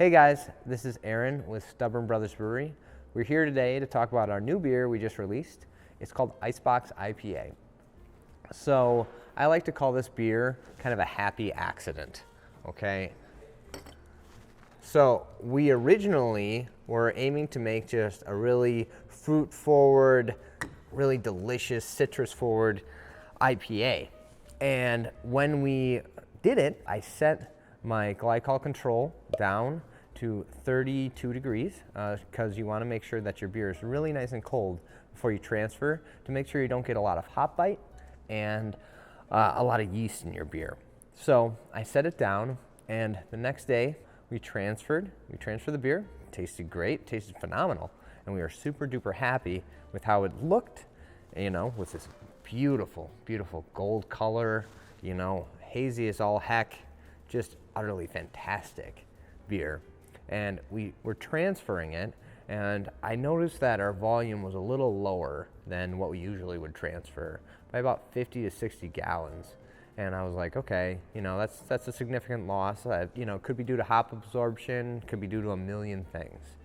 Hey guys, this is Aaron with Stubborn Brothers Brewery. We're here today to talk about our new beer we just released. It's called Icebox IPA. So I like to call this beer kind of a happy accident, okay? So we originally were aiming to make just a really fruit-forward, really delicious, citrus-forward IPA. And when we did it, I set my glycol control down to 32 degrees because you want to make sure that your beer is really nice and cold before you transfer to make sure you don't get a lot of hop bite and a lot of yeast in your beer. So I set it down, and the next day we transferred the beer. It tasted great, tasted phenomenal, and we are super duper happy with how it looked, with this beautiful, beautiful gold color, hazy as all heck, just utterly fantastic beer. And we were transferring it, and I noticed that our volume was a little lower than what we usually would transfer by about 50 to 60 gallons. And I was like, okay, that's a significant loss. Could be due to hop absorption, could be due to a million things.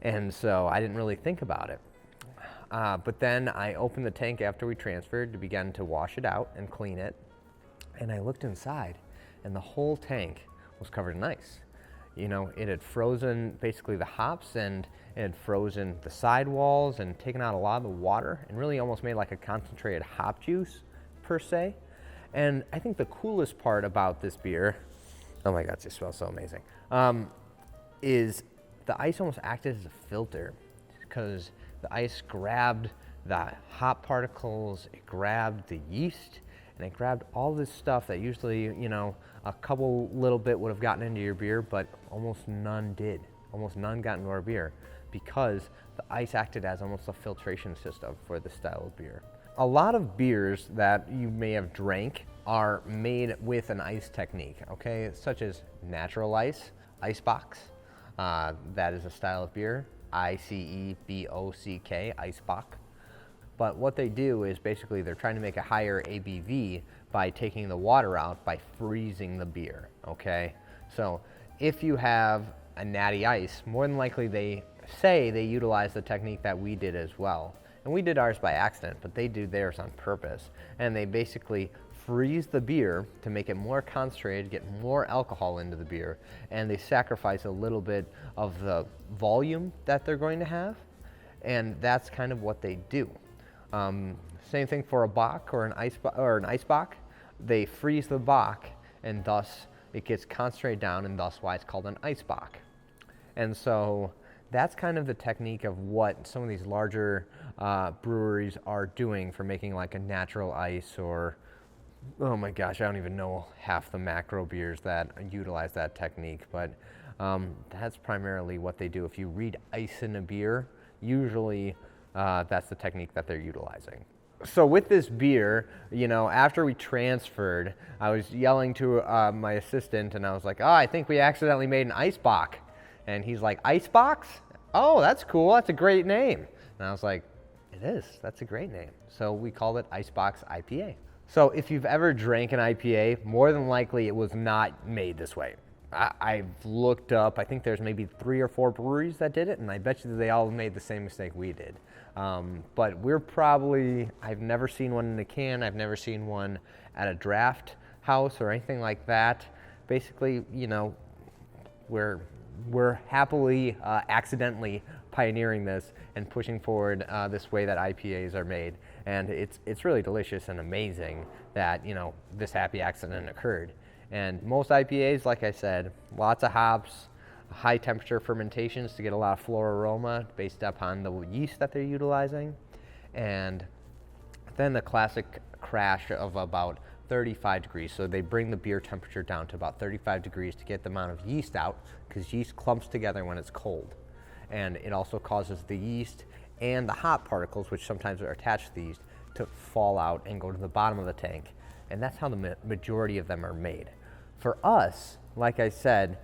And so I didn't really think about it. But then I opened the tank after we transferred to begin to wash it out and clean it. And I looked inside, and the whole tank was covered in ice. It had frozen basically the hops, and it had frozen the sidewalls and taken out a lot of the water and really almost made like a concentrated hop juice per se. And I think the coolest part about this beer, oh my God, it smells so amazing, is the ice almost acted as a filter, because the ice grabbed the hop particles, it grabbed the yeast, and it grabbed all this stuff that usually, a couple little bit would have gotten into your beer, but almost none did. Almost none got into our beer because the ice acted as almost a filtration system for this style of beer. A lot of beers that you may have drank are made with an ice technique, okay? Such as natural ice, Icebox, that is a style of beer, ICEBOCK, Icebox. But what they do is basically they're trying to make a higher ABV by taking the water out by freezing the beer, okay? So if you have a natty ice, more than likely they say they utilize the technique that we did as well. And we did ours by accident, but they do theirs on purpose. And they basically freeze the beer to make it more concentrated, get more alcohol into the beer, and they sacrifice a little bit of the volume that they're going to have, and that's kind of what they do. Same thing for a bock or an icebox. They freeze the bock, and thus it gets concentrated down, and thus why it's called an icebox. And so that's kind of the technique of what some of these larger breweries are doing for making like a natural ice, or, oh my gosh, I don't even know half the macro beers that utilize that technique, but that's primarily what they do. If you read ice in a beer, usually that's the technique that they're utilizing. So with this beer, after we transferred, I was yelling to my assistant, and I was like, I think we accidentally made an icebox. And he's like, Icebox? Oh, that's cool. That's a great name. And I was like, it is. That's a great name. So we called it Icebox IPA. So if you've ever drank an IPA, more than likely it was not made this way. I've looked up, I think there's maybe 3 or 4 breweries that did it, and I bet you they all made the same mistake we did. But I've never seen one in a can, I've never seen one at a draft house or anything like that. Basically, we're happily, accidentally pioneering this and pushing forward this way that IPAs are made. And it's really delicious and amazing that, this happy accident occurred. And most IPAs, like I said, lots of hops, high temperature fermentations to get a lot of floral aroma based upon the yeast that they're utilizing. And then the classic crash of about 35 degrees. So they bring the beer temperature down to about 35 degrees to get the amount of yeast out, because yeast clumps together when it's cold. And it also causes the yeast and the hop particles, which sometimes are attached to the yeast, to fall out and go to the bottom of the tank. And that's how the majority of them are made. For us, like I said,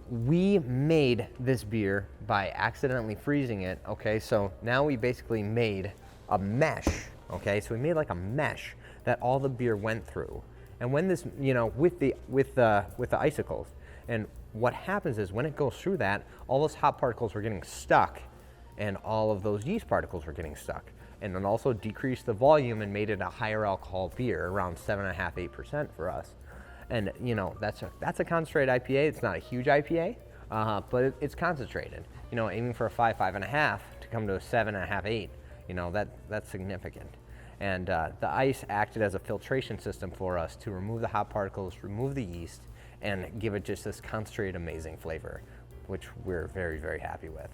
we made this beer by accidentally freezing it, okay? So now we basically made a mesh, okay? So we made like a mesh that all the beer went through. And when this, with the icicles, And what happens is when it goes through that, all those hop particles were getting stuck and all of those yeast particles were getting stuck. And then also decreased the volume and made it a higher alcohol beer, around 7.5%, 8% for us. And you know, that's a concentrated IPA. It's not a huge IPA, but it's concentrated. You know, aiming for a 5, 5.5 to come to a 7.5, 8. You know, that's significant. And the ice acted as a filtration system for us to remove the hop particles, remove the yeast, and give it just this concentrated, amazing flavor, which we're very, very happy with.